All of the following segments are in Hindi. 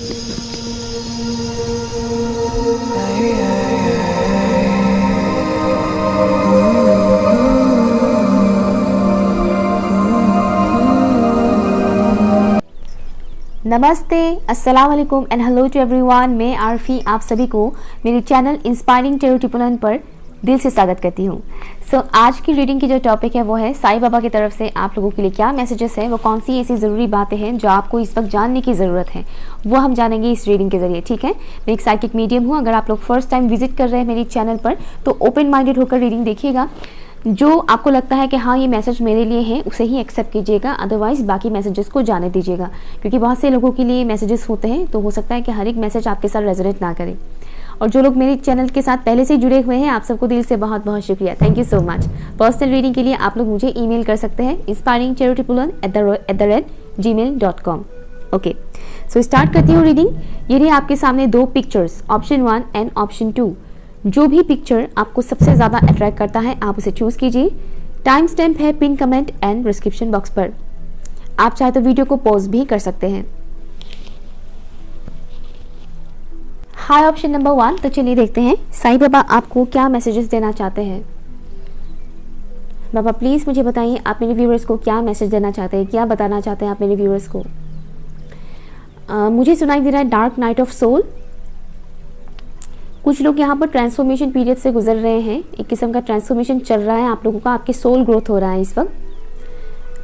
नमस्ते, अस्सलाम वालेकुम एंड हेलो टू एवरीवन। मैं आरफी आप सभी को मेरे चैनल इंस्पायरिंग टेरो टिपुलन पर दिल से स्वागत करती हूँ। आज की रीडिंग की जो टॉपिक है वो है साईं बाबा की तरफ से आप लोगों के लिए क्या मैसेजेस हैं, वो कौन सी ऐसी ज़रूरी बातें हैं जो आपको इस वक्त जानने की ज़रूरत है, वो हम जानेंगे इस रीडिंग के ज़रिए। ठीक है, मैं एक साइकिक मीडियम हूँ। अगर आप लोग फर्स्ट टाइम विजिट कर रहे हैं मेरे चैनल पर तो ओपन माइंडेड होकर रीडिंग देखिएगा। जो आपको लगता है कि हाँ ये मैसेज मेरे लिए है उसे ही एक्सेप्ट कीजिएगा, अदरवाइज बाकी मैसेजेस को जाने दीजिएगा, क्योंकि बहुत से लोगों के लिए मैसेजेस होते हैं तो हो सकता है कि हर एक मैसेज आपके साथ रेजोनेट ना करे। और जो लोग मेरे चैनल के साथ पहले से जुड़े हुए हैं आप सबको दिल से बहुत बहुत शुक्रिया, thank you so much. Personal reading के लिए आप लोग मुझे ईमेल कर सकते हैं inspiringtarotipulon@gmail.com। ओके, सो स्टार्ट करती हूँ रीडिंग। ये रही आपके सामने दो पिक्चर्स, ऑप्शन 1 एंड ऑप्शन 2। जो भी पिक्चर आपको सबसे ज़्यादा अट्रैक्ट करता है आप उसे चूज़ कीजिए। टाइम स्टैम्प है pin comment and description box पर। आप चाहे तो वीडियो को पॉज भी कर सकते हैं। हाय ऑप्शन नंबर 1। तो चलिए देखते हैं साईं बाबा आपको क्या मैसेजेस देना चाहते हैं। बाबा प्लीज़ मुझे बताइए आप मेरे व्यूअर्स को क्या मैसेज देना चाहते हैं, क्या बताना चाहते हैं आप मेरे व्यूअर्स को। मुझे सुनाई दे रहा है डार्क नाइट ऑफ सोल। कुछ लोग यहाँ पर ट्रांसफॉर्मेशन पीरियड से गुजर रहे हैं, एक किस्म का ट्रांसफॉर्मेशन चल रहा है आप लोगों का, आपके सोल ग्रोथ हो रहा है इस वक्त।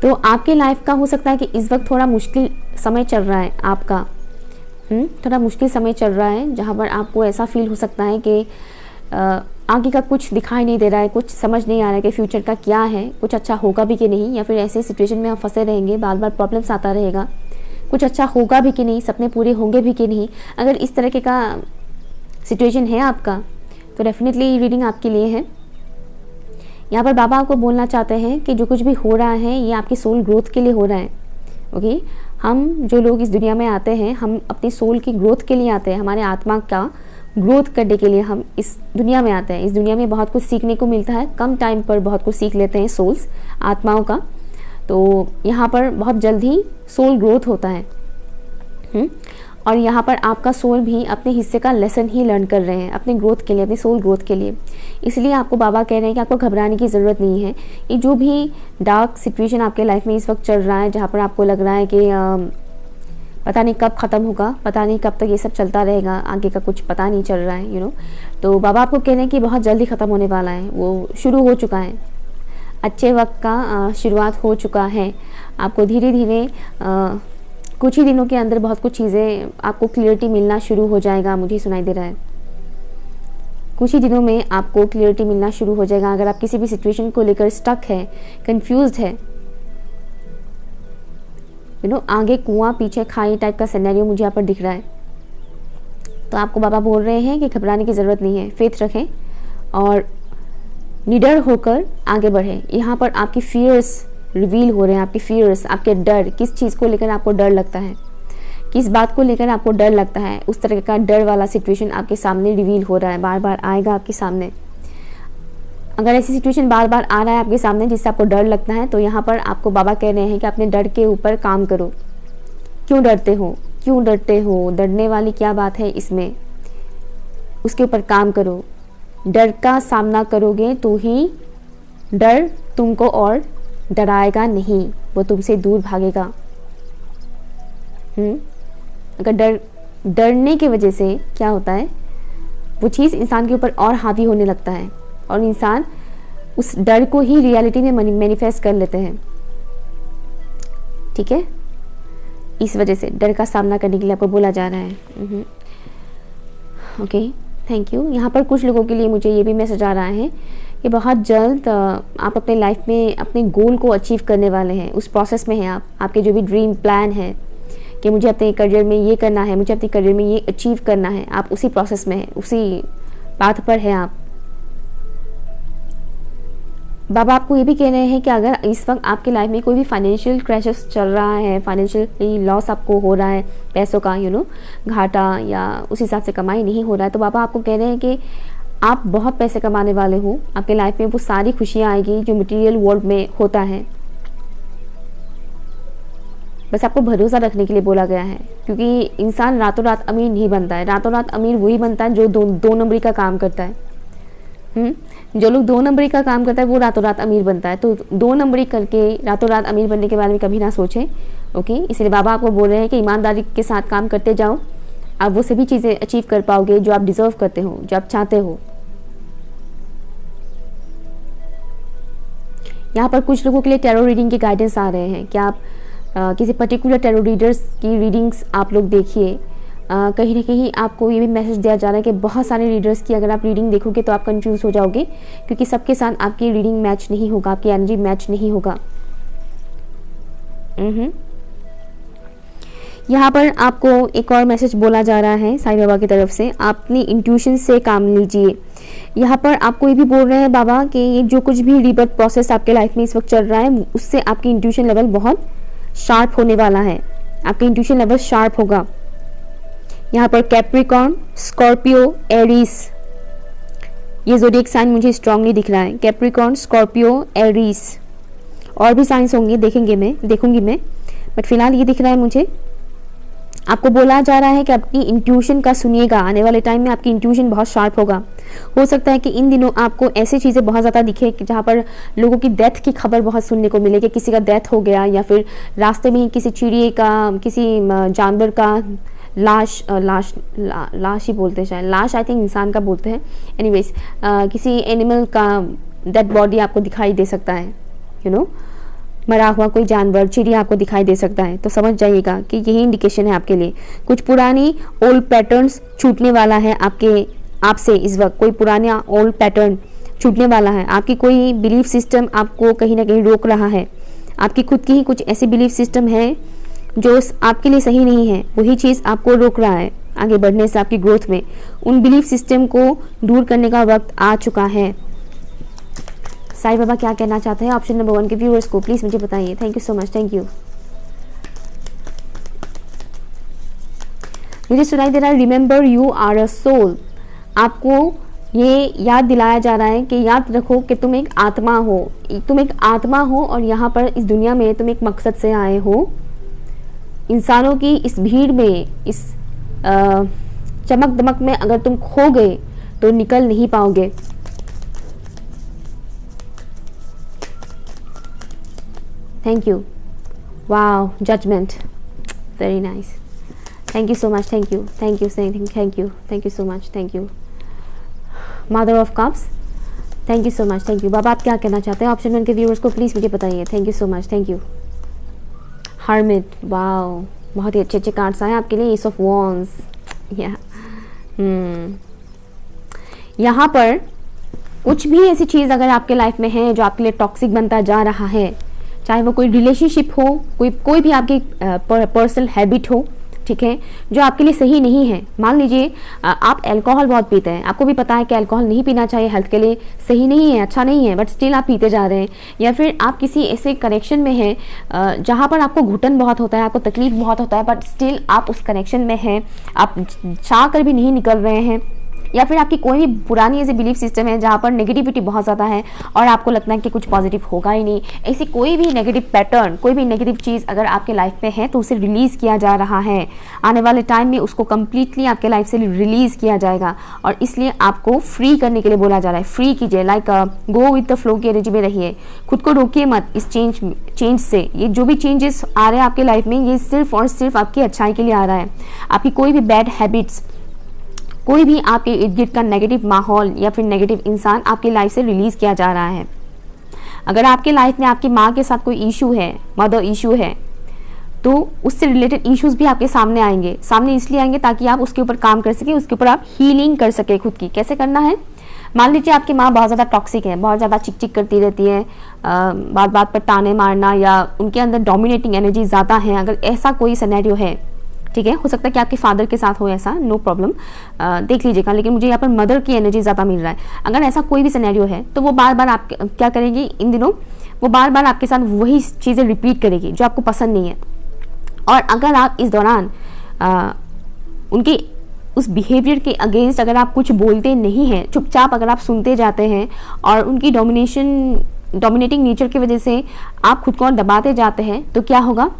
तो आपके लाइफ का हो सकता है कि इस वक्त थोड़ा मुश्किल समय चल रहा है आपका, थोड़ा मुश्किल समय चल रहा है जहाँ पर आपको ऐसा फील हो सकता है कि आगे का कुछ दिखाई नहीं दे रहा है, कुछ समझ नहीं आ रहा है कि फ्यूचर का क्या है, कुछ अच्छा होगा भी कि नहीं, या फिर ऐसे सिचुएशन में आप फंसे रहेंगे, बार बार प्रॉब्लम्स आता रहेगा, कुछ अच्छा होगा भी कि नहीं, सपने पूरे होंगे भी कि नहीं। अगर इस तरह का सिचुएशन है आपका तो डेफिनेटली ये रीडिंग आपके लिए है। यहाँ पर बाबा आपको बोलना चाहते हैं कि जो कुछ भी हो रहा है ये आपकी सोल ग्रोथ के लिए हो रहा है। ओके, हम जो लोग इस दुनिया में आते हैं हम अपनी सोल की ग्रोथ के लिए आते हैं, हमारे आत्मा का ग्रोथ करने के लिए हम इस दुनिया में आते हैं। इस दुनिया में बहुत कुछ सीखने को मिलता है, कम टाइम पर बहुत कुछ सीख लेते हैं सोल्स, आत्माओं का। तो यहाँ पर बहुत जल्द ही सोल ग्रोथ होता है। और यहाँ पर आपका सोल भी अपने हिस्से का लेसन ही लर्न कर रहे हैं अपने ग्रोथ के लिए, अपनी सोल ग्रोथ के लिए। इसलिए आपको बाबा कह रहे हैं कि आपको घबराने की ज़रूरत नहीं है। ये जो भी डार्क सिचुएशन आपके लाइफ में इस वक्त चल रहा है, जहाँ पर आपको लग रहा है कि पता नहीं कब ख़त्म होगा, पता नहीं कब तक ये सब चलता रहेगा, आगे का कुछ पता नहीं चल रहा है तो बाबा आपको कह रहे हैं कि बहुत जल्दी ख़त्म होने वाला है, वो शुरू हो चुका है, अच्छे वक्त का शुरुआत हो चुका है। आपको धीरे धीरे कुछ ही दिनों के अंदर बहुत कुछ चीज़ें आपको क्लियरिटी मिलना शुरू हो जाएगा। मुझे सुनाई दे रहा है कुछ ही दिनों में आपको क्लियरिटी मिलना शुरू हो जाएगा। अगर आप किसी भी सिचुएशन को लेकर स्टक है, कंफ्यूज्ड है, आगे कुआं पीछे खाई टाइप का सिनेरियो मुझे यहाँ पर दिख रहा है, तो आपको बाबा बोल रहे हैं कि घबराने की ज़रूरत नहीं है, फेथ रखें और निडर होकर आगे बढ़ें। यहाँ पर आपकी फियर्स रिवील हो रहे हैं, आपके फियर्स, आपके डर, किस चीज़ को लेकर आपको डर लगता है, किस बात को लेकर आपको डर लगता है, उस तरह का डर वाला सिचुएशन आपके सामने रिवील हो रहा है, बार बार आएगा आपके सामने। अगर ऐसी सिचुएशन बार बार आ रहा है आपके सामने जिससे आपको डर लगता है तो यहाँ पर आपको बाबा कह रहे हैं कि अपने डर के ऊपर काम करो। क्यों डरते हो, क्यों डरते हो, डरने वाली क्या बात है इसमें, उसके ऊपर काम करो। डर का सामना करोगे तो ही डर तुमको और डराएगा नहीं, वो तुमसे दूर भागेगा। अगर डरने की वजह से क्या होता है, वो चीज़ इंसान के ऊपर और हावी होने लगता है और इंसान उस डर को ही रियलिटी में मैनिफेस्ट कर लेते हैं। ठीक है, इस वजह से डर का सामना करने के लिए आपको बोला जा रहा है। Okay, thank you. यहाँ पर कुछ लोगों के लिए मुझे ये भी मैसेज आ रहा है कि बहुत जल्द आप अपने लाइफ में अपने गोल को अचीव करने वाले हैं, उस प्रोसेस में हैं आप। आपके जो भी ड्रीम प्लान है कि मुझे अपने करियर में ये करना है, मुझे अपने करियर में ये अचीव करना है, आप उसी प्रोसेस में हैं, उसी पाथ पर हैं आप। बाबा आपको ये भी कह रहे हैं कि अगर इस वक्त आपके लाइफ में कोई भी फाइनेंशियल क्राइसिस चल रहा है, फाइनेंशियली लॉस आपको हो रहा है, पैसों का घाटा या उस हिसाब से कमाई नहीं हो रहा है, तो बाबा आपको कह रहे हैं कि आप बहुत पैसे कमाने वाले हो। आपके लाइफ में वो सारी खुशियाँ आएगी जो मटेरियल वर्ल्ड में होता है। बस आपको भरोसा रखने के लिए बोला गया है, क्योंकि इंसान रातों रात अमीर नहीं बनता है। रातों रात अमीर वही बनता है जो दो नंबरी का काम करता है। जो लोग 2 नंबरी का काम करता है वो रातों रात अमीर बनता है। तो 2 नंबरी करके रातों रात अमीर बनने के बारे में कभी ना सोचें। ओके, इसलिए बाबा आपको बोल रहे हैं कि ईमानदारी के साथ काम करते जाओ, आप वो सभी चीज़ें अचीव कर पाओगे जो आप डिजर्व करते हो, जो आप चाहते हो। यहाँ पर कुछ लोगों के लिए टैरो रीडिंग के गाइडेंस आ रहे हैं कि आप किसी पर्टिकुलर टैरो रीडर्स की रीडिंग्स आप लोग देखिए। कहीं ना कहीं आपको ये भी मैसेज दिया जा रहा है कि बहुत सारे रीडर्स की अगर आप रीडिंग देखोगे तो आप कंफ्यूज हो जाओगे, क्योंकि सबके साथ आपकी रीडिंग मैच नहीं होगा, आपकी एनर्जी मैच नहीं होगा। यहाँ पर आपको एक और मैसेज बोला जा रहा है साईं बाबा की तरफ से, आप अपनी इंट्यूशन से काम लीजिए। यहाँ पर आपको ये भी बोल रहे हैं बाबा कि ये जो कुछ भी रीबर्थ प्रोसेस आपके लाइफ में इस वक्त चल रहा है उससे आपकी इंट्यूशन लेवल बहुत शार्प होने वाला है, आपका इंट्यूशन लेवल शार्प होगा। यहाँ पर कैप्रिकॉर्न, स्कॉर्पियो, एरीज, ये ज़ोडिएक साइन मुझे स्ट्रांगली दिख रहा है। कैप्रिकॉर्न, स्कॉर्पियो, एरीज, और भी साइंस होंगे, देखूंगी मैं, बट फिलहाल ये दिख रहा है मुझे। आपको बोला जा रहा है कि अपनी इंट्यूशन का सुनिएगा, आने वाले टाइम में आपकी इंट्यूशन बहुत शार्प होगा। हो सकता है कि इन दिनों आपको ऐसी चीज़ें बहुत ज़्यादा दिखे कि जहाँ पर लोगों की डेथ की खबर बहुत सुनने को मिले कि किसी का डेथ हो गया, या फिर रास्ते में ही किसी चिड़िए का, किसी जानवर का लाश ही बोलते हैं शायद, लाश आई थिंक इंसान का बोलते हैं, एनीवेज किसी एनिमल का डेड बॉडी आपको दिखाई दे सकता है, मरा हुआ कोई जानवर, चिड़िया आपको दिखाई दे सकता है। तो समझ जाइएगा कि यही इंडिकेशन है आपके लिए। कुछ पुरानी ओल्ड पैटर्न्स छूटने वाला है आपसे इस वक्त, कोई पुराना ओल्ड पैटर्न छूटने वाला है। आपकी कोई बिलीफ सिस्टम आपको कहीं ना कहीं रोक रहा है, आपकी खुद की ही कुछ ऐसी बिलीफ सिस्टम है जो आपके लिए सही नहीं है, वही चीज़ आपको रोक रहा है आगे बढ़ने से, आपकी ग्रोथ में। उन बिलीफ सिस्टम को दूर करने का वक्त आ चुका है। साईं बाबा क्या कहना चाहते हैं ऑप्शन नंबर 1 के व्यूअर्स को प्लीज मुझे बताइए। Thank you so much, thank you. मुझे सुनाई दे रहा है remember you are a soul. आपको ये याद दिलाया जा रहा है कि याद रखो कि तुम एक आत्मा हो, और यहाँ पर इस दुनिया में तुम एक मकसद से आए हो। इंसानों की इस भीड़ में, इस चमक दमक में अगर तुम खो गए तो निकल नहीं पाओगे। Thank you. Wow, judgement, very nice. Thank you so much, thank you so much, thank you. Mother of cups, thank you so much, thank you. बाबा आप क्या कहना चाहते हैं ऑप्शन 1 के व्यूअर्स को प्लीज मुझे बताइए। Thank you so much, thank you. Hermit, wow, बहुत ही अच्छे कार्ड्स आए आपके लिए। एस ऑफ वॉन्ड्स, यहाँ पर कुछ भी ऐसी चीज़ अगर आपके लाइफ में है जो आपके लिए टॉक्सिक बनता जा रहा है, चाहे वो कोई रिलेशनशिप हो, कोई भी आपकी पर्सनल हैबिट हो, ठीक है, जो आपके लिए सही नहीं है। मान लीजिए आप अल्कोहल बहुत पीते हैं, आपको भी पता है कि अल्कोहल नहीं पीना चाहिए, हेल्थ के लिए सही नहीं है, अच्छा नहीं है, बट स्टिल आप पीते जा रहे हैं। या फिर आप किसी ऐसे कनेक्शन में हैं जहाँ पर आपको घुटन बहुत होता है, आपको तकलीफ बहुत होता है, बट स्टिल आप उस कनेक्शन में हैं, आप चाह कर भी नहीं निकल रहे हैं। या फिर आपकी कोई भी पुरानी ऐसी बिलीफ सिस्टम है जहाँ पर नेगेटिविटी बहुत ज़्यादा है और आपको लगता है कि कुछ पॉजिटिव होगा ही नहीं। ऐसी कोई भी नेगेटिव पैटर्न, कोई भी नेगेटिव चीज़ अगर आपके लाइफ में है तो उसे रिलीज़ किया जा रहा है। आने वाले टाइम में उसको कम्प्लीटली आपके लाइफ से रिलीज़ किया जाएगा और इसलिए आपको फ्री करने के लिए बोला जा रहा है। फ्री कीजिए, like go with the flow की एनर्जी में रहिए, खुद को रोकिए मत इस चेंज से। ये जो भी चेंजेस आ रहे हैं आपके लाइफ में, ये सिर्फ और सिर्फ आपकी अच्छाई के लिए आ रहा है। आपकी कोई भी बैड हैबिट्स, कोई भी आपके इर्द गिर्द का नेगेटिव माहौल या फिर नेगेटिव इंसान आपकी लाइफ से रिलीज़ किया जा रहा है। अगर आपके लाइफ में आपकी माँ के साथ कोई इशू है, मदर इशू है, तो उससे रिलेटेड इश्यूज भी आपके सामने आएंगे। सामने इसलिए आएंगे ताकि आप उसके ऊपर काम कर सके, उसके ऊपर आप हीलिंग कर सके खुद की। कैसे करना है? मान लीजिए आपकी माँ बहुत ज़्यादा टॉक्सिक है, बहुत ज़्यादा चिक चिक करती रहती है, बात बात पर ताने मारना, या उनके अंदर डोमिनेटिंग एनर्जी ज़्यादा है। अगर ऐसा कोई सिनेरियो है, ठीक है, हो सकता है कि आपके फादर के साथ हो ऐसा, नो प्रॉब्लम, देख लीजिएगा, लेकिन मुझे यहाँ पर मदर की एनर्जी ज़्यादा मिल रहा है। अगर ऐसा कोई भी सिनेरियो है तो वो बार बार आप क्या करेंगे इन दिनों, वो बार बार आपके साथ वही चीज़ें रिपीट करेगी जो आपको पसंद नहीं है। और अगर आप इस दौरान उनके उस बिहेवियर के अगेंस्ट अगर आप कुछ बोलते नहीं हैं, चुपचाप अगर आप सुनते जाते हैं और उनकी डोमिनेटिंग नेचर की वजह से आप खुद को और दबाते जाते हैं, तो क्या होगा?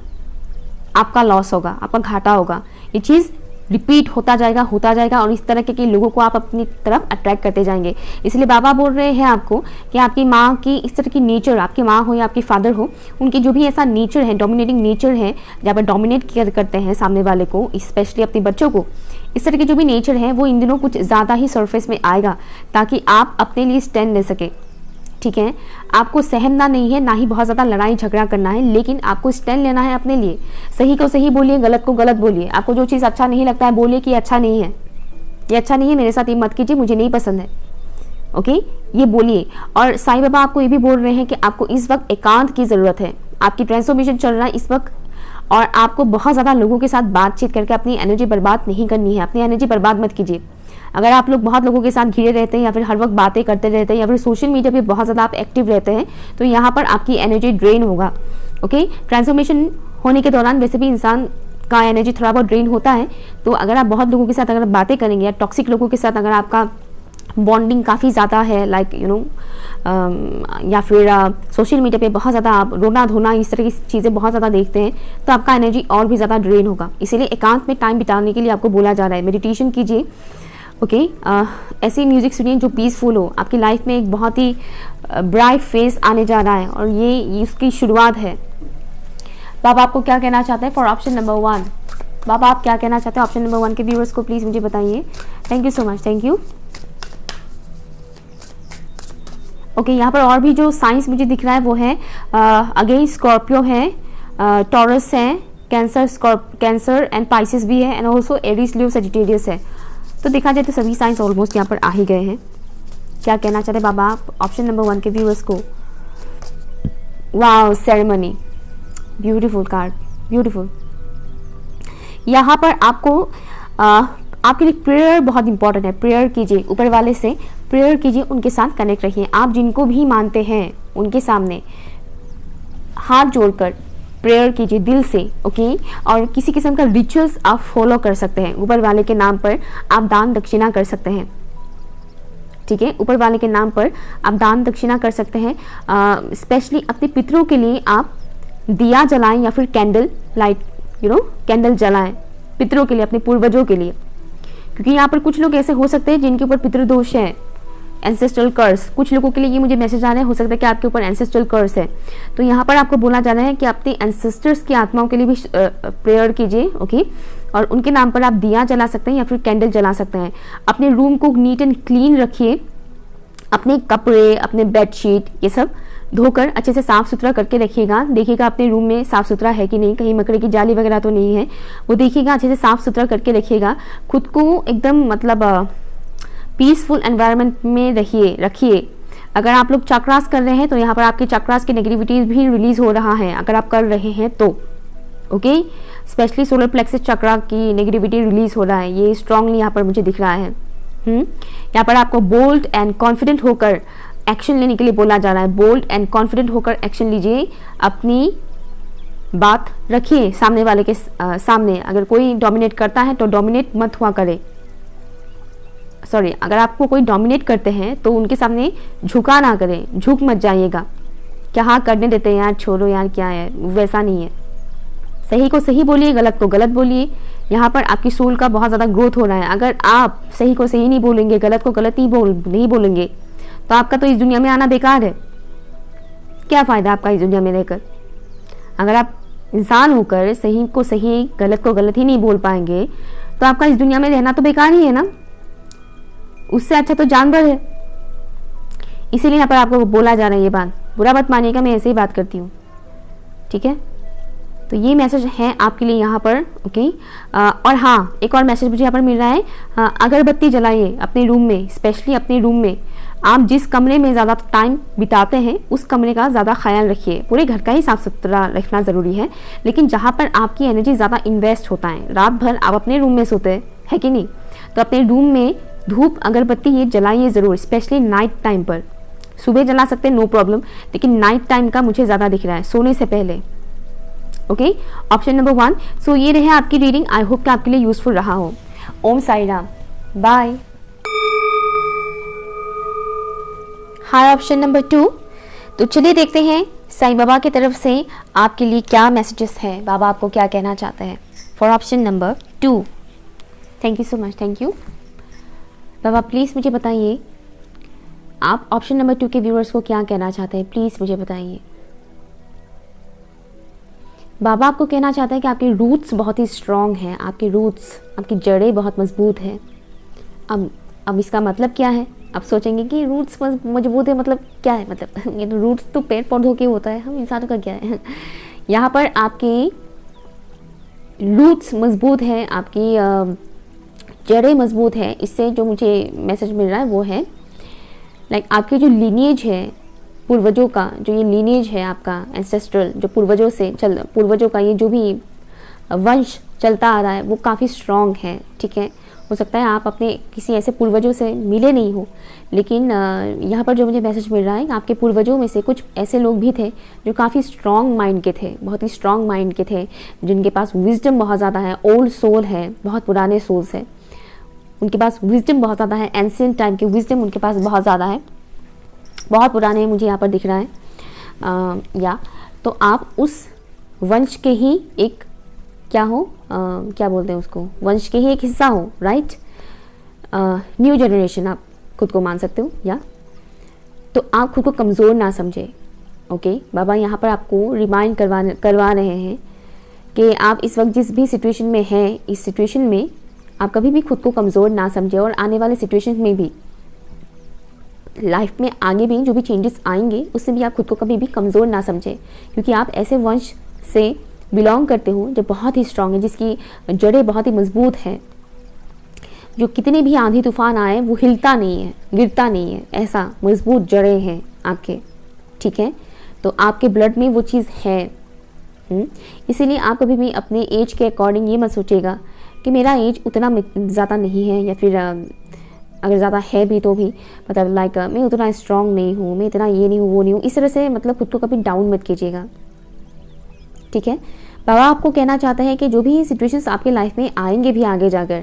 आपका लॉस होगा, आपका घाटा होगा। ये चीज़ रिपीट होता जाएगा और इस तरह के लोगों को आप अपनी तरफ अट्रैक्ट करते जाएंगे। इसलिए बाबा बोल रहे हैं आपको कि आपकी माँ की इस तरह की नेचर, आपकी माँ हो या आपकी फादर हो, उनकी जो भी ऐसा नेचर है, डोमिनेटिंग नेचर है, जहाँ पर डोमिनेट करते हैं सामने वाले को, स्पेशली अपने बच्चों को, इस तरह की जो भी नेचर है वो इन दिनों कुछ ज़्यादा ही सरफेस में आएगा, ताकि आप अपने लिए स्टैंड ले सके। ठीक है, आपको सहमना नहीं है, ना ही बहुत ज़्यादा लड़ाई झगड़ा करना है, लेकिन आपको स्टैंड लेना है अपने लिए। सही को सही बोलिए, गलत को गलत बोलिए। आपको जो चीज़ अच्छा नहीं लगता है बोलिए कि अच्छा नहीं है, ये अच्छा नहीं है, मेरे साथ ये मत कीजिए, मुझे नहीं पसंद है। ओके, ये बोलिए। और साईं बाबा आपको ये भी बोल रहे हैं कि आपको इस वक्त एकांत की ज़रूरत है। आपकी ट्रांसफॉर्मेशन चल रहा है इस वक्त, और आपको बहुत ज़्यादा लोगों के साथ बातचीत करके अपनी एनर्जी बर्बाद नहीं करनी है। अपनी एनर्जी बर्बाद मत कीजिए। अगर आप लोग बहुत लोगों के साथ घिरे रहते हैं या फिर हर वक्त बातें करते रहते हैं या फिर सोशल मीडिया पे बहुत ज़्यादा आप एक्टिव रहते हैं, तो यहाँ पर आपकी एनर्जी ड्रेन होगा। ओके, ट्रांसफॉर्मेशन होने के दौरान वैसे भी इंसान का एनर्जी थोड़ा बहुत ड्रेन होता है। तो अगर आप बहुत लोगों के साथ अगर बातें करेंगे या टॉक्सिक लोगों के साथ अगर आपका बॉन्डिंग काफ़ी ज़्यादा है, लाइक यू नो, या फिर सोशल मीडिया पे बहुत ज़्यादा आप रोना धोना इस तरह की चीज़ें बहुत ज़्यादा देखते हैं, तो आपका एनर्जी और भी ज़्यादा ड्रेन होगा। इसीलिए एकांत में टाइम बिताने के लिए आपको बोला जा रहा है, मेडिटेशन कीजिए। ओके, ऐसी म्यूज़िक सुनिए जो पीसफुल हो। आपकी लाइफ में एक बहुत ही ब्राइट फेस आने जा रहा है और ये इसकी शुरुआत है। बाबा आपको क्या कहना चाहते हैं फॉर ऑप्शन नंबर 1? बाबा आप क्या कहना चाहते हैं ऑप्शन नंबर 1 के व्यूअर्स को, प्लीज़ मुझे बताइए। Thank you so much, thank you. Okay, यहाँ पर और भी जो साइंस मुझे दिख रहा है वो है अगेन स्कॉर्पियो है, टॉरस है, कैंसर एंड पाइसेस भी है, and also Aries, Leo, Sagittarius है। तो देखा जाए तो सभी साइंस ऑलमोस्ट यहाँ पर आ ही गए हैं। क्या कहना चाहते बाबा आप ऑप्शन नंबर 1 के व्यूअर्स को? Wow, ceremony, beautiful card, beautiful. यहाँ पर आपको आपके लिए प्रेयर बहुत इंपॉर्टेंट है। प्रेयर कीजिए, ऊपर वाले से प्रेयर कीजिए, उनके साथ कनेक्ट रहिए। आप जिनको भी मानते हैं उनके सामने हाथ जोड़कर प्रेयर कीजिए दिल से। ओके, और किसी किस्म का रिचुअल्स आप फॉलो कर सकते हैं। ऊपर वाले के नाम पर आप दान दक्षिणा कर सकते हैं। ठीक है, ऊपर वाले के नाम पर आप दान दक्षिणा कर सकते हैं। स्पेशली अपने पितरों के लिए आप दिया जलाएं या फिर कैंडल लाइट, कैंडल जलाएं पितरों के लिए, अपने पूर्वजों के लिए। क्योंकि यहाँ पर कुछ लोग ऐसे हो सकते हैं जिनके ऊपर पितृदोष है, एंसेस्ट्रल कर्स। कुछ लोगों के लिए ये मुझे मैसेज आ रहा है, हो सकता है कि आपके ऊपर एंसेस्ट्रल कर्स है। तो यहाँ पर आपको बोला जा रहा है कि अपने एंसेस्टर्स की आत्माओं के लिए भी प्रेयर कीजिए। ओके, और उनके नाम पर आप दिया जला सकते हैं या फिर कैंडल जला सकते हैं। अपने रूम को नीट एंड क्लीन रखिए। अपने कपड़े, अपने बेडशीट, ये सब धोकर अच्छे से साफ सुथरा करके रखिएगा। देखिएगा अपने रूम में साफ सुथरा है कि नहीं, कहीं मकड़ी की जाली वगैरह तो नहीं है, वो देखिएगा। अच्छे से साफ सुथरा करके रखिएगा। खुद को एकदम मतलब पीसफुल एनवायरनमेंट में रखिए। अगर आप लोग चक्रास कर रहे हैं तो यहाँ पर आपके चक्रास की नेगेटिविटीज भी रिलीज हो रहा है, अगर आप कर रहे हैं तो। ओके, स्पेशली सोलर प्लेक्सस चक्रा की नेगेटिविटी रिलीज हो रहा है, ये स्ट्रांगली यहाँ पर मुझे दिख रहा है। यहाँ पर आपको बोल्ड एंड कॉन्फिडेंट होकर एक्शन लेने के लिए बोला जा रहा है। बोल्ड एंड कॉन्फिडेंट होकर एक्शन लीजिए, अपनी बात रखिए सामने वाले के सामने। अगर कोई डोमिनेट करता है तो डोमिनेट मत हुआ करे। सॉरी, अगर आपको कोई डोमिनेट करते हैं तो उनके सामने झुका ना करें, झुक मत जाइएगा। क्या हाँ करने देते हैं यार, छोड़ो यार, क्या है, वैसा नहीं है। सही को सही बोलिए, गलत को गलत बोलिए। यहाँ पर आपकी सोल का बहुत ज़्यादा ग्रोथ हो रहा है। अगर आप सही को सही नहीं बोलेंगे, गलत को गलत नहीं बोलेंगे, तो आपका तो इस दुनिया में आना बेकार है। क्या फ़ायदा आपका इस दुनिया में रहकर? अगर आप इंसान होकर सही को सही, गलत को गलत ही नहीं बोल पाएंगे, तो आपका इस दुनिया में रहना तो बेकार ही है ना। उससे अच्छा तो जानवर है। इसीलिए यहाँ पर आपको बोला जा रहा है ये बात। बुरा मत मानिएगा, मैं ऐसे ही बात करती हूँ। ठीक है, तो ये मैसेज है आपके लिए यहाँ पर। ओके, और हाँ, एक और मैसेज मुझे यहाँ पर मिल रहा है। अगरबत्ती जलाइए अपने रूम में, स्पेशली अपने रूम में। आप जिस कमरे में ज़्यादा टाइम बिताते हैं उस कमरे का ज़्यादा ख्याल रखिए। पूरे घर का ही साफ सुथरा रखना ज़रूरी है, लेकिन जहाँ पर आपकी एनर्जी ज़्यादा इन्वेस्ट होता है, रात भर आप अपने रूम में सोते हैं कि नहीं, तो अपने रूम में धूप अगरबत्ती ये जलाइए ज़रूर, स्पेशली नाइट टाइम पर। सुबह जला सकते हैं, नो प्रॉब्लम, लेकिन नाइट टाइम का मुझे ज़्यादा दिख रहा है, सोने से पहले। Okay, option number 1। सो ये रहे आपकी रीडिंग। आई होप कि आपके लिए यूजफुल रहा हो। ओम साई राम, बाय। हाय ऑप्शन नंबर 2। तो चलिए देखते हैं साईं बाबा की तरफ से आपके लिए क्या मैसेजेस है, बाबा आपको क्या कहना चाहते हैं for option number 2। Thank you so much, thank you Baba. Please मुझे बताइए आप ऑप्शन नंबर 2 के व्यूअर्स को क्या कहना चाहते हैं, प्लीज़ मुझे बताइए। बाबा आपको कहना चाहते हैं कि आपके रूट्स बहुत ही स्ट्रॉन्ग हैं, आपके रूट्स, आपकी जड़ें बहुत मजबूत हैं। अब इसका मतलब क्या है? आप सोचेंगे कि रूट्स मजबूत है मतलब क्या है, मतलब ये तो रूट्स तो पेड़ पौधों के होता है, हम इंसानों का क्या है। यहाँ पर आपके रूट्स मजबूत है, आपकी जड़ें मजबूत है। इससे जो मुझे मैसेज मिल रहा है वो है लाइक आपके जो लीनिएज है पूर्वजों का, जो ये लीनिएज है आपका एंसेस्ट्रल, जो पूर्वजों का ये जो भी वंश चलता आ रहा है वो काफ़ी स्ट्रॉन्ग है। ठीक है, हो सकता है आप अपने किसी ऐसे पूर्वजों से मिले नहीं हो, लेकिन यहाँ पर जो मुझे मैसेज मिल रहा है आपके पूर्वजों में से कुछ ऐसे लोग भी थे जो काफ़ी स्ट्रॉन्ग माइंड के थे, बहुत ही स्ट्रॉन्ग माइंड के थे, जिनके पास विजडम बहुत ज़्यादा है, ओल्ड सोल है, बहुत पुराने सोल्स है, उनके पास विजडम बहुत ज़्यादा है, एंशिएंट टाइम की विजडम उनके पास बहुत ज़्यादा है, बहुत पुराने मुझे यहाँ पर दिख रहा है। या तो आप उस वंश के ही एक क्या हो, क्या बोलते हैं उसको, वंश के ही एक हिस्सा हो, राइट। न्यू जनरेशन आप खुद को मान सकते हो। या तो आप खुद को कमज़ोर ना समझे। ओके, बाबा यहाँ पर आपको रिमाइंड करवा रहे हैं कि आप इस वक्त जिस भी सिचुएशन में हैं, इस सिचुएशन में आप कभी भी खुद को कमज़ोर ना समझे, और आने वाले सिचुएशन में भी, लाइफ में आगे भी जो भी चेंजेस आएंगे उससे भी आप खुद को कभी भी कमज़ोर ना समझे, क्योंकि आप ऐसे वंश से बिलोंग करते हो जो बहुत ही स्ट्रांग है, जिसकी जड़ें बहुत ही मजबूत हैं, जो कितने भी आंधी तूफान आए वो हिलता नहीं है, गिरता नहीं है, ऐसा मजबूत जड़ें हैं आपके। ठीक है, तो आपके ब्लड में वो चीज़ है। इसीलिए आप कभी भी अपने एज के अकॉर्डिंग ये मत सोचिएगा कि मेरा एज उतना ज़्यादा नहीं है, या फिर अगर ज़्यादा है भी तो भी मतलब लाइक मैं उतना स्ट्रांग नहीं हूँ, मैं इतना ये नहीं हूँ, वो नहीं हूँ, इस तरह से मतलब खुद को कभी डाउन मत कीजिएगा। ठीक है, बाबा आपको कहना चाहता है कि जो भी सिचुएशंस आपके लाइफ में आएंगे भी आगे जाकर,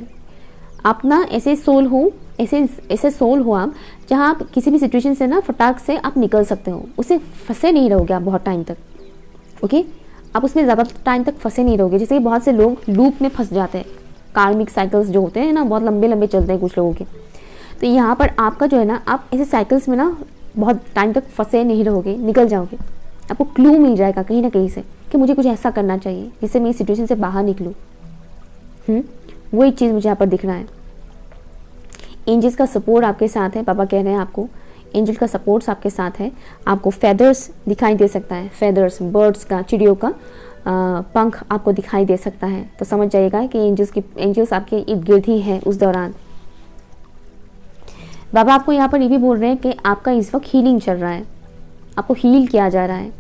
आप ना ऐसे सोल हो, ऐसे सोल हो आप, जहाँ आप किसी भी सिचुएशन से ना फटाक से आप निकल सकते हो, उससे फंसे नहीं रहोगे आप बहुत टाइम तक। ओके, आप उसमें ज़्यादा टाइम तक फंसे नहीं रहोगे। जैसे कि बहुत से लोग लूप में फंस जाते हैं, कार्मिक साइकिल्स जो होते हैं ना बहुत लंबे लंबे चलते हैं कुछ लोगों के। तो यहाँ पर आपका जो है ना, आप ऐसे साइकिल्स में ना बहुत टाइम तक फंसे नहीं रहोगे, निकल जाओगे। आपको क्लू मिल जाएगा कहीं ना कहीं से कि मुझे कुछ ऐसा करना चाहिए जिससे मैं इस सिचुएशन से बाहर निकलूँ। वो एक चीज़ मुझे यहाँ पर दिख रहा है। एंजल्स का सपोर्ट आपके साथ है, पापा कह रहे हैं आपको एंजल का सपोर्ट्स आपके साथ है। आपको फेदर्स दिखाई दे सकता है, फेदर्स, बर्ड्स का, चिड़ियों का पंख आपको दिखाई दे सकता है। तो समझ जाइएगा कि एंजल्स आपके इर्द गिर्द ही है उस दौरान। बाबा आपको यहाँ पर ये भी बोल रहे हैं कि आपका इस वक्त हीलिंग चल रहा है, आपको हील किया जा रहा है।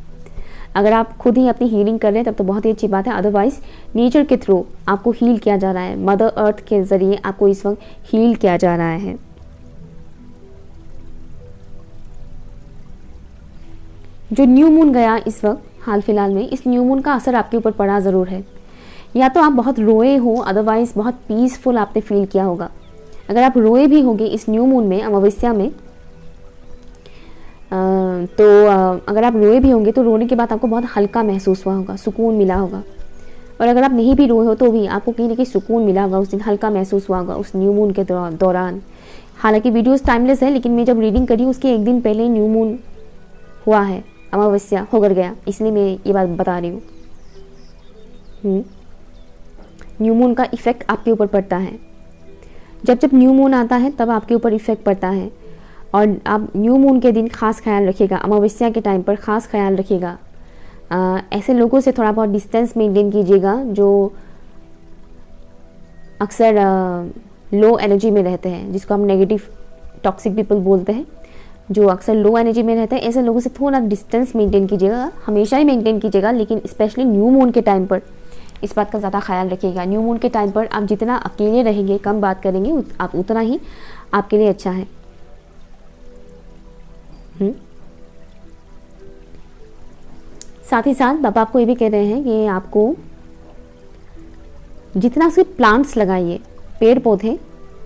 अगर आप खुद ही अपनी हीलिंग कर रहे हैं तब तो बहुत ही अच्छी बात है, अदरवाइज नेचर के थ्रू आपको हील किया जा रहा है, मदर अर्थ के ज़रिए आपको इस वक्त हील किया जा रहा है। जो न्यू मून गया इस वक्त हाल फिलहाल में, इस न्यू मून का असर आपके ऊपर पड़ा ज़रूर है। या तो आप बहुत रोए हो, अदरवाइज बहुत पीसफुल आपने फील किया होगा। अगर आप रोए भी होंगे इस न्यू मून में, अमावस्या में, तो अगर आप रोए भी होंगे तो रोने के बाद आपको बहुत हल्का महसूस हुआ होगा, सुकून मिला होगा। और अगर आप नहीं भी रोए हो तो भी आपको कहीं ना कहीं सुकून मिला होगा, उस दिन हल्का महसूस हुआ होगा उस न्यू मून के दौरान। हालांकि वीडियोस टाइमलेस है, लेकिन मैं जब रीडिंग करी उसके एक दिन पहले न्यू मून हुआ है, अमावस्या होकर गया, इसलिए मैं ये बात बता रही हूँ। न्यू मून का इफेक्ट आपके ऊपर पड़ता है। जब जब न्यू मून आता है तब आपके ऊपर इफेक्ट पड़ता है। और आप न्यू मून के दिन खास ख्याल रखिएगा, अमावस्या के टाइम पर खास ख्याल रखिएगा। ऐसे लोगों से थोड़ा बहुत डिस्टेंस मेंटेन कीजिएगा जो अक्सर लो एनर्जी में रहते हैं, जिसको हम नेगेटिव टॉक्सिक पीपल बोलते हैं, जो अक्सर लो एनर्जी में रहते हैं। ऐसे लोगों से थोड़ा डिस्टेंस मेंटेन कीजिएगा, हमेशा ही मेंटेन कीजिएगा, लेकिन स्पेशली न्यू मून के टाइम पर इस बात का ज़्यादा ख्याल रखिएगा। न्यू मून के टाइम पर आप जितना अकेले रहेंगे, कम बात करेंगे, आप उतना ही आपके लिए अच्छा है। साथ ही साथ बाबा आपको ये भी कह रहे हैं कि आपको जितना से प्लांट्स लगाइए, पेड़ पौधे,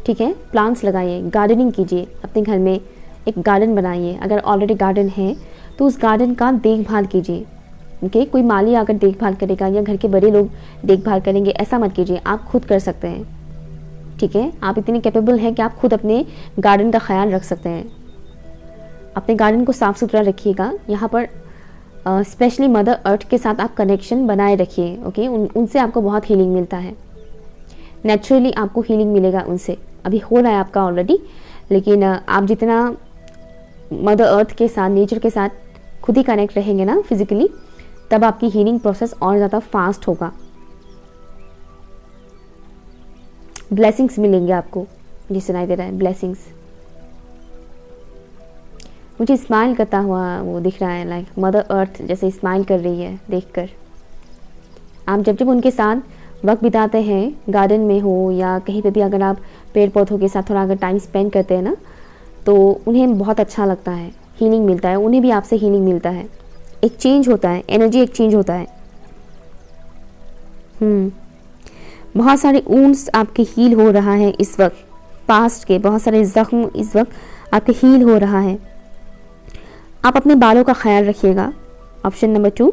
ठीक है, प्लांट्स लगाइए, गार्डनिंग कीजिए, अपने घर में एक गार्डन बनाइए। अगर ऑलरेडी गार्डन है तो उस गार्डन का देखभाल कीजिए। ओके, कोई माली आकर देखभाल करेगा या घर के बड़े लोग देखभाल करेंगे, ऐसा मत कीजिए, आप खुद कर सकते हैं। ठीक है, आप इतने कैपेबल हैं कि आप खुद अपने गार्डन का ख्याल रख सकते हैं। अपने गार्डन को साफ़ सुथरा रखिएगा। यहाँ पर स्पेशली मदर अर्थ के साथ आप कनेक्शन बनाए रखिए। ओके, उनसे आपको बहुत हीलिंग मिलता है, नेचुरली आपको हीलिंग मिलेगा उनसे। अभी हो रहा है आपका ऑलरेडी, लेकिन आप जितना मदर अर्थ के साथ, नेचर के साथ खुद ही कनेक्ट रहेंगे ना फिजिकली, तब आपकी हीलिंग प्रोसेस और ज़्यादा फास्ट होगा। ब्लेसिंग्स मिलेंगे आपको, जी सुनाई दे रहा है ब्लेसिंग्स। मुझे स्माइल करता हुआ वो दिख रहा है, लाइक मदर अर्थ जैसे स्माइल कर रही है देखकर। आप जब जब उनके साथ वक्त बिताते हैं, गार्डन में हो या कहीं पे भी, अगर आप पेड़ पौधों के साथ थोड़ा अगर टाइम स्पेंड करते हैं ना, तो उन्हें बहुत अच्छा लगता है, हीलिंग मिलता है, उन्हें भी आपसे हीलिंग मिलता है, एक चेंज होता है, एनर्जी एक चेंज होता है। बहुत सारे वुंड्स आपके हील हो रहा है इस वक्त, पास्ट के बहुत सारे जख्म इस वक्त आपके हील हो रहा है। आप अपने बालों का ख्याल रखिएगा, ऑप्शन नंबर 2।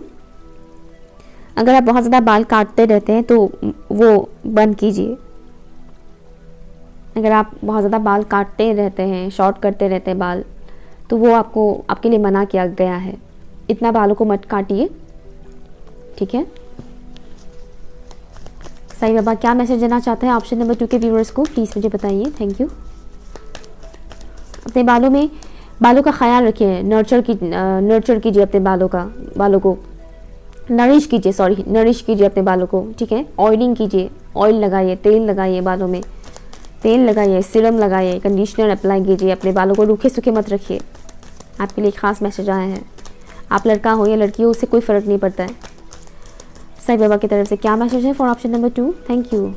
अगर आप बहुत ज़्यादा बाल काटते रहते हैं तो वो बंद कीजिए। अगर आप बहुत ज़्यादा बाल काटते रहते हैं, शॉर्ट करते रहते हैं बाल, तो वो आपके लिए मना किया गया है, इतना बालों को मत काटिए। ठीक है, साईं बाबा क्या मैसेज देना चाहते हैं ऑप्शन नंबर 2 के व्यूअर्स को, प्लीज़ मुझे बताइए। Thank you. अपने बालों का ख्याल रखिए, नर्चर कीजिए अपने बालों को नरिश कीजिए अपने बालों को। ठीक है, ऑयलिंग कीजिए, ऑयल लगाइए, तेल लगाइए, बालों में तेल लगाइए, सीरम लगाइए, कंडीशनर अप्लाई कीजिए, अपने बालों को रूखे सूखे मत रखिए। आपके लिए खास मैसेज आया है, आप लड़का हो या लड़की हो, उससे कोई फ़र्क नहीं पड़ता है। साईं बाबा की तरफ से क्या मैसेज है for option number 2? Thank you.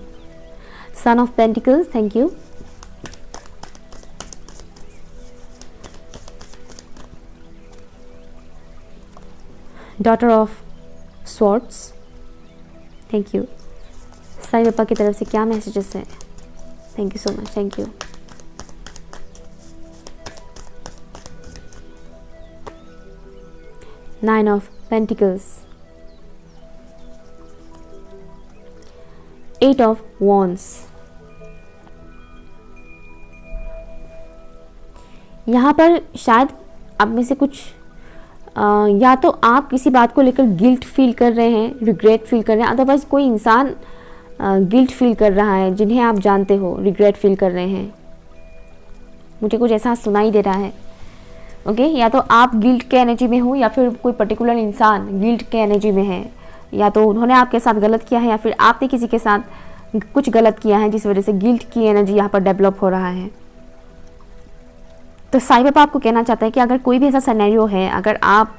Son of pentacles, thank you. Daughter of swords, thank you. Sai Baba की तरफ से क्या मैसेजेस हैं? Thank you so much, thank you. Nine of pentacles, 8 of wands. यहाँ पर शायद आप में से कुछ या तो आप किसी बात को लेकर गिल्ट फील कर रहे हैं, रिग्रेट फील कर रहे हैं, अदरवाइज कोई इंसान गिल्ट फील कर रहा है जिन्हें आप जानते हो, रिग्रेट फील कर रहे हैं। मुझे कुछ ऐसा सुनाई दे रहा है। ओके, या तो आप गिल्ट के एनर्जी में हो या फिर कोई पर्टिकुलर इंसान गिल्ट के एनर्जी में है, या तो उन्होंने आपके साथ गलत किया है या फिर आपने किसी के साथ कुछ गलत किया है जिस वजह से गिल्ट की एनर्जी यहाँ पर डेवलप हो रहा है। तो साईं बाबा आपको कहना चाहता है कि अगर कोई भी ऐसा सिनेरियो है, अगर आप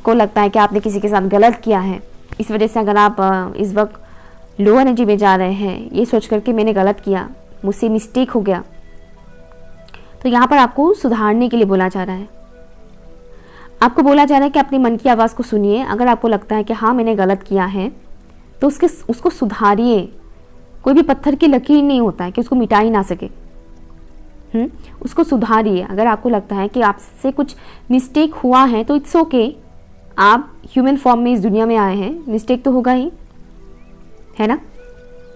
को लगता है कि आपने किसी के साथ गलत किया है, इस वजह से अगर आप इस वक्त लो एनर्जी में जा रहे हैं, ये सोच कर के मैंने गलत किया, मुझसे मिस्टेक हो गया, तो यहाँ पर आपको सुधारने के लिए बोला जा रहा है। आपको बोला जा रहा है कि अपने मन की आवाज़ को सुनिए। अगर आपको लगता है कि हाँ मैंने गलत किया है, तो उसको सुधारिए। कोई भी पत्थर की लकीर नहीं होता है कि उसको मिटा ही ना सके। उसको सुधारिए। अगर आपको लगता है कि आपसे कुछ मिस्टेक हुआ है तो इट्स ओके, आप ह्यूमन फॉर्म में इस दुनिया में आए हैं, मिस्टेक तो होगा ही, है ना।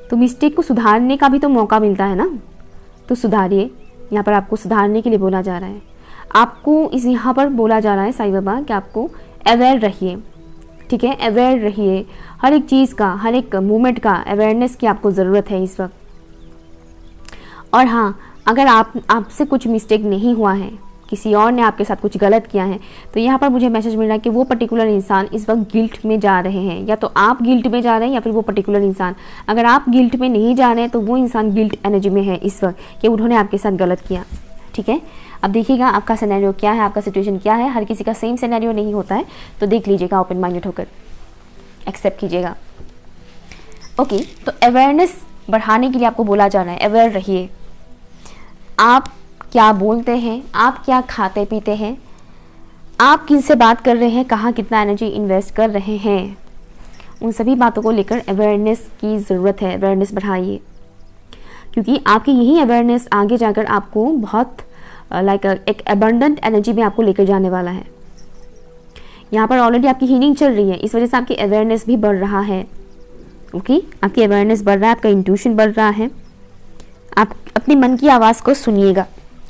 तो मिस्टेक को सुधारने का भी तो मौका मिलता है ना, तो सुधारिए। यहाँ पर आपको सुधारने के लिए बोला जा रहा है। आपको यहाँ पर बोला जा रहा है साईं बाबा कि आपको अवेयर रहिए। ठीक है, अवेयर रहिए, हर एक चीज़ का, हर एक मोमेंट का अवेयरनेस की आपको ज़रूरत है इस वक्त। और हाँ, अगर आपसे कुछ मिस्टेक नहीं हुआ है, किसी और ने आपके साथ कुछ गलत किया है, तो यहाँ पर मुझे मैसेज मिल रहा है कि वो पर्टिकुलर इंसान इस वक्त गिल्ट में जा रहे हैं। या तो आप गिल्ट में जा रहे हैं या फिर वो पर्टिकुलर इंसान। अगर आप गिल्ट में नहीं जा रहे हैं तो वो इंसान गिल्ट एनर्जी में है इस वक्त कि उन्होंने आपके साथ गलत किया। ठीक है, अब देखिएगा आपका सिनेरियो क्या है, आपका सिचुएशन क्या है। हर किसी का सेम सिनेरियो नहीं होता है, तो देख लीजिएगा, ओपन माइंडेड होकर एक्सेप्ट कीजिएगा। ओके, तो अवेयरनेस बढ़ाने के लिए आपको बोला जा रहा है, अवेयर रहिए। आप क्या बोलते हैं, आप क्या खाते पीते हैं, आप किनसे बात कर रहे हैं, कहाँ कितना एनर्जी इन्वेस्ट कर रहे हैं, उन सभी बातों को लेकर अवेयरनेस की ज़रूरत है। अवेयरनेस बढ़ाइए, क्योंकि आपकी यही अवेयरनेस आगे जाकर आपको बहुत एक अबंडेंट एनर्जी में आपको लेकर जाने वाला है। यहाँ पर ऑलरेडी आपकी हीलिंग चल रही है, इस वजह से आपकी अवेयरनेस भी बढ़ रहा है। ओके, आपकी अवेयरनेस बढ़ रहा है, आपका इंट्यूशन बढ़ रहा है। आप अपने मन की आवाज़ को सुनिएगा,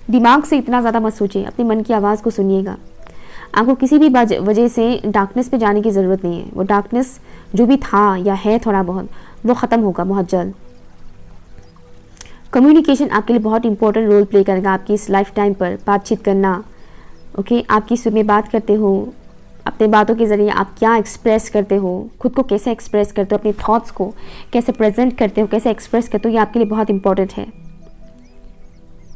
दिमाग से इतना ज़्यादा मत सोचिए, अपने मन की आवाज़ को सुनिएगा। आपको किसी भी वजह से डार्कनेस पे जाने की ज़रूरत नहीं है। वो डार्कनेस जो भी था या है थोड़ा बहुत, वो ख़त्म होगा बहुत जल्द। कम्युनिकेशन आपके लिए बहुत इंपॉर्टेंट रोल प्ले करेगा आपकी इस लाइफ टाइम पर। बातचीत करना, ओके, आप किस में बात करते हो, अपने बातों के ज़रिए आप क्या एक्सप्रेस करते हो, खुद को कैसे एक्सप्रेस करते हो, अपने थॉट्स को कैसे प्रेजेंट करते हो, कैसे एक्सप्रेस करते हो, ये आपके लिए बहुत इंपॉर्टेंट है।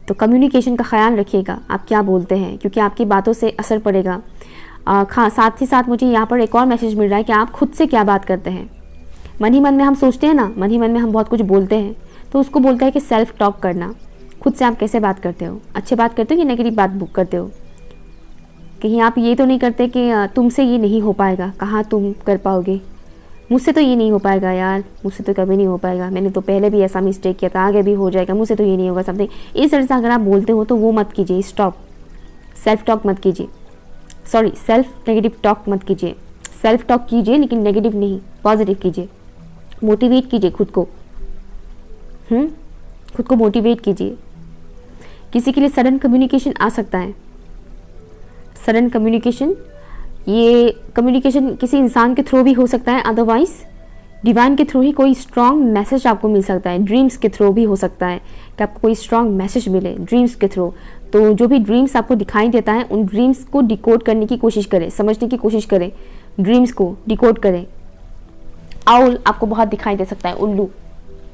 तो कम्युनिकेशन का ख्याल रखिएगा, आप क्या बोलते हैं, क्योंकि आपकी बातों से असर पड़ेगा। साथ ही साथ मुझे यहाँ पर एक और मैसेज मिल रहा है कि आप खुद से क्या बात करते हैं। मन ही मन में हम सोचते हैं ना, मन ही मन में हम बहुत कुछ बोलते हैं, तो उसको बोलता है कि सेल्फ टॉक करना। खुद से आप कैसे बात करते हो, अच्छे बात करते हो या नेगेटिव बात बुक करते हो। कहीं आप ये तो नहीं करते कि तुमसे ये नहीं हो पाएगा, कहाँ तुम कर पाओगे, मुझसे तो ये नहीं हो पाएगा यार, मुझसे तो कभी नहीं हो पाएगा, मैंने तो पहले भी ऐसा मिस्टेक किया था, आगे भी हो जाएगा, मुझसे तो ये नहीं होगा, समथिंग इस तरह से अगर आप बोलते हो तो वो मत कीजिए। स्टॉप, सेल्फ टॉक मत कीजिए, सॉरी सेल्फ नेगेटिव टॉक मत कीजिए। सेल्फ टॉक कीजिए लेकिन नेगेटिव नहीं, पॉजिटिव कीजिए। मोटिवेट कीजिए खुद को, खुद को मोटिवेट कीजिए। किसी के लिए सडन कम्युनिकेशन आ सकता है, सडन कम्युनिकेशन, ये कम्युनिकेशन किसी इंसान के थ्रू भी हो सकता है, अदरवाइज डिवाइन के थ्रू ही कोई स्ट्रॉन्ग मैसेज आपको मिल सकता है। ड्रीम्स के थ्रू भी हो सकता है कि आपको कोई स्ट्रॉन्ग मैसेज मिले ड्रीम्स के थ्रू। तो जो भी ड्रीम्स आपको दिखाई देता है, उन ड्रीम्स को डिकोड करने की कोशिश करें, समझने की कोशिश करें, ड्रीम्स को डिकोड करें। आउल आपको बहुत दिखाई दे सकता है, उल्लू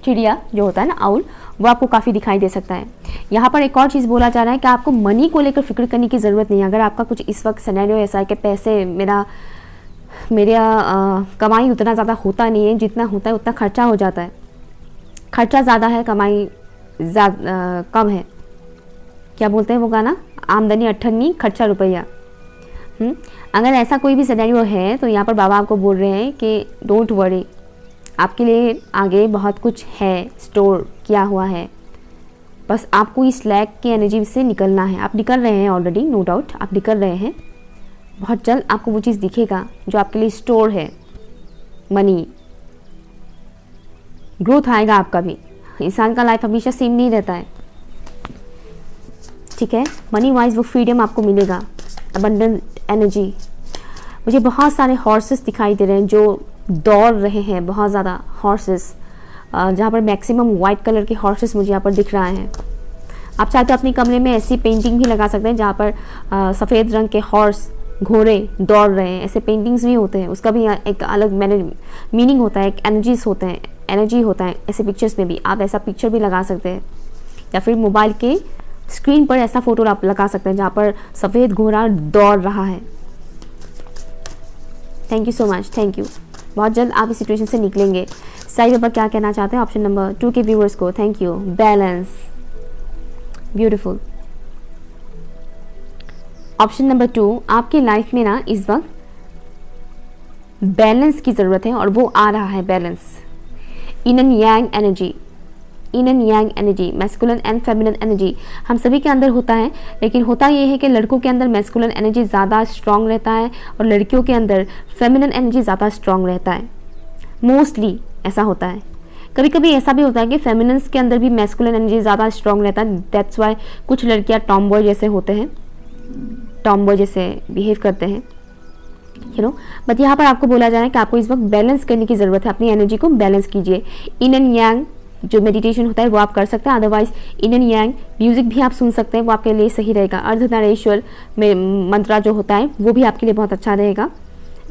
चिड़िया जो होता है ना, आउल, वो आपको काफ़ी दिखाई दे सकता है। यहाँ पर एक और चीज़ बोला जा रहा है कि आपको मनी को लेकर फिक्र करने की ज़रूरत नहीं है। अगर आपका कुछ इस वक्त सिनेरियो ऐसा है कि पैसे मेरा कमाई उतना ज़्यादा होता नहीं है, जितना होता है उतना खर्चा हो जाता है, खर्चा ज़्यादा है, कमाई कम है, क्या बोलते हैं वो गाना, आमदनी अठन्नी खर्चा रुपया। अगर ऐसा कोई भी सिनेरियो है तो यहाँ पर बाबा आपको बोल रहे हैं कि डोंट वरी, आपके लिए आगे बहुत कुछ है, स्टोर किया हुआ है, बस आपको इस लैक की एनर्जी से निकलना है। आप निकल रहे हैं ऑलरेडी, नो डाउट आप निकल रहे हैं। बहुत जल्द आपको वो चीज़ दिखेगा जो आपके लिए स्टोर है। मनी ग्रोथ आएगा आपका भी। इंसान का लाइफ हमेशा सेम नहीं रहता है, ठीक है। मनी वाइज वो फ्रीडम आपको मिलेगा, अबंडेंट एनर्जी। मुझे बहुत सारे हॉर्सेस दिखाई दे रहे हैं जो दौड़ रहे हैं, बहुत ज़्यादा हॉर्सेस, जहाँ पर मैक्सिमम वाइट कलर के हॉर्सेस मुझे यहाँ पर दिख रहा है। आप चाहे तो अपने कमरे में ऐसी पेंटिंग भी लगा सकते हैं जहाँ पर सफ़ेद रंग के हॉर्स, घोड़े दौड़ रहे हैं। ऐसे पेंटिंग्स भी होते हैं, उसका भी एक अलग मीनिंग होता है, एक एनर्जीज होते हैं, एनर्जी होता है ऐसे पिक्चर्स में भी। आप ऐसा पिक्चर भी लगा सकते हैं, या फिर मोबाइल के स्क्रीन पर ऐसा फ़ोटो आप लगा सकते हैं जहाँ पर सफ़ेद घोड़ा दौड़ रहा है। Thank you so much, thank you. बहुत जल्द आप इस सिचुएशन से निकलेंगे। साई बाबा क्या कहना चाहते हैं ऑप्शन नंबर 2 के व्यूअर्स को? Thank you. Balance, beautiful. Option number 2, आपकी लाइफ में ना इस वक्त बैलेंस की ज़रूरत है और वो आ रहा है balance. In and yang energy, in and yang energy, masculine and feminine energy हम सभी के अंदर होता है, लेकिन होता ये है कि लड़कों के अंदर मैस्कुलिन एनर्जी ज़्यादा स्ट्रांग रहता है और लड़कियों के अंदर फेमिनिन एनर्जी ज़्यादा स्ट्रांग रहता है। मोस्टली ऐसा होता है। कभी कभी ऐसा भी होता है कि फेमिनिन्स के अंदर भी मैस्कुलिन एनर्जी ज़्यादा स्ट्रांग रहता है। दैट्स वाई कुछ लड़कियाँ टॉम बॉय जैसे होते हैं, टॉम बॉय जैसे बिहेव करते हैं, यू नो। बट यहाँ पर आपको बोला जा रहा है कि आपको इस वक्त बैलेंस करने की ज़रूरत है, अपनी एनर्जी को बैलेंस कीजिए। इन एंड यांग जो मेडिटेशन होता है वो आप कर सकते हैं, otherwise in and yang music भी आप सुन सकते हैं, वो आपके लिए सही रहेगा। अर्धनारीश्वर में मंत्रा जो होता है वो भी आपके लिए बहुत अच्छा रहेगा।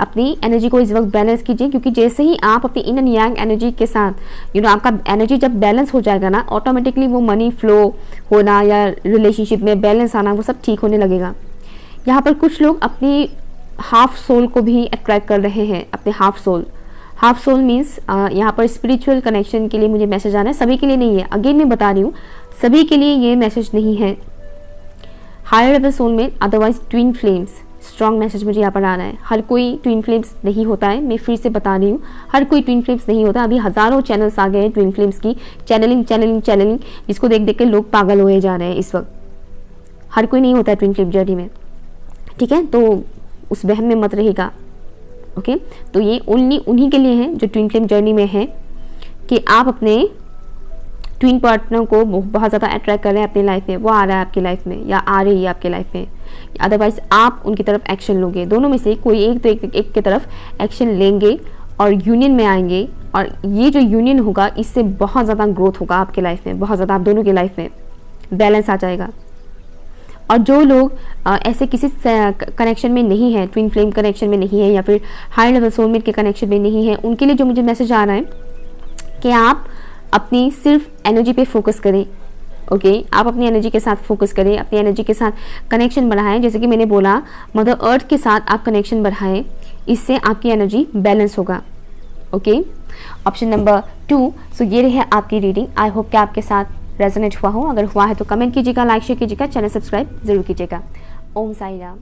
अपनी एनर्जी को इस वक्त बैलेंस कीजिए, क्योंकि जैसे ही आप अपनी इन एंड यांग एनर्जी के साथ आपका एनर्जी जब बैलेंस हो जाएगा ना, ऑटोमेटिकली वो मनी फ्लो होना या रिलेशनशिप में बैलेंस आना वो सब ठीक होने लगेगा। यहाँ पर कुछ लोग अपनी हाफ सोल को भी अट्रैक्ट कर रहे हैं, अपने half soul. Half soul means यहाँ पर स्पिरिचुअल कनेक्शन के लिए मुझे मैसेज आ रहा है, सभी के लिए नहीं है। अगेन मैं बता रही हूँ, सभी के लिए ये मैसेज नहीं है। हायर लेवल सोल में otherwise twin flames, strong message मुझे यहाँ पर आ रहा है। हर कोई ट्विन फ्लेम्स नहीं होता है, मैं फिर से बता रही हूँ, हर कोई ट्विन फ्लेम्स नहीं होता। अभी हज़ारों चैनल्स आ गए हैं ट्विन फ्लेम्स की, चैनलिंग चैनलिंग चैनलिंग, जिसको देख देख के लोग पागल होए जा रहे हैं इस वक्त। हर कोई नहीं होता है ट्विन फ्लेम जर्नी में, ठीक है। तो उस वहम में मत रहेगा। ओके, तो ये ओनली उन्हीं के लिए है जो ट्विन फ्लेम जर्नी में है कि आप अपने ट्विन पार्टनर को बहुत ज़्यादा अट्रैक्ट कर रहे हैं अपनी लाइफ में, वो आ रहा है आपकी लाइफ में या आ रही है आपकी लाइफ में, अदरवाइज आप उनकी तरफ एक्शन लोगे। दोनों में से कोई एक तो एक की तरफ एक्शन लेंगे और यूनियन में आएंगे, और ये जो यूनियन होगा इससे बहुत ज़्यादा ग्रोथ होगा आपके लाइफ में, बहुत ज़्यादा आप दोनों की लाइफ में बैलेंस आ जाएगा। और जो लोग ऐसे किसी कनेक्शन में नहीं है, ट्विन फ्लेम कनेक्शन में नहीं है या फिर हाई लेवल सोलमेट के कनेक्शन में नहीं है, उनके लिए जो मुझे मैसेज आ रहा है कि आप अपनी सिर्फ एनर्जी पे फोकस करें। ओके, आप अपनी एनर्जी के साथ फोकस करें, अपनी एनर्जी के साथ कनेक्शन बढ़ाएं। जैसे कि मैंने बोला, मदर अर्थ के साथ आप कनेक्शन बढ़ाएं, इससे आपकी एनर्जी बैलेंस होगा। Okay, option number 2। सो ये रही है आपकी रीडिंग। आई होप कि आपके साथ रेजोनेट हुआ हो। अगर हुआ है तो कमेंट कीजिएगा, लाइक शेयर कीजिएगा, चैनल सब्सक्राइब जरूर कीजिएगा। ओम साई राम।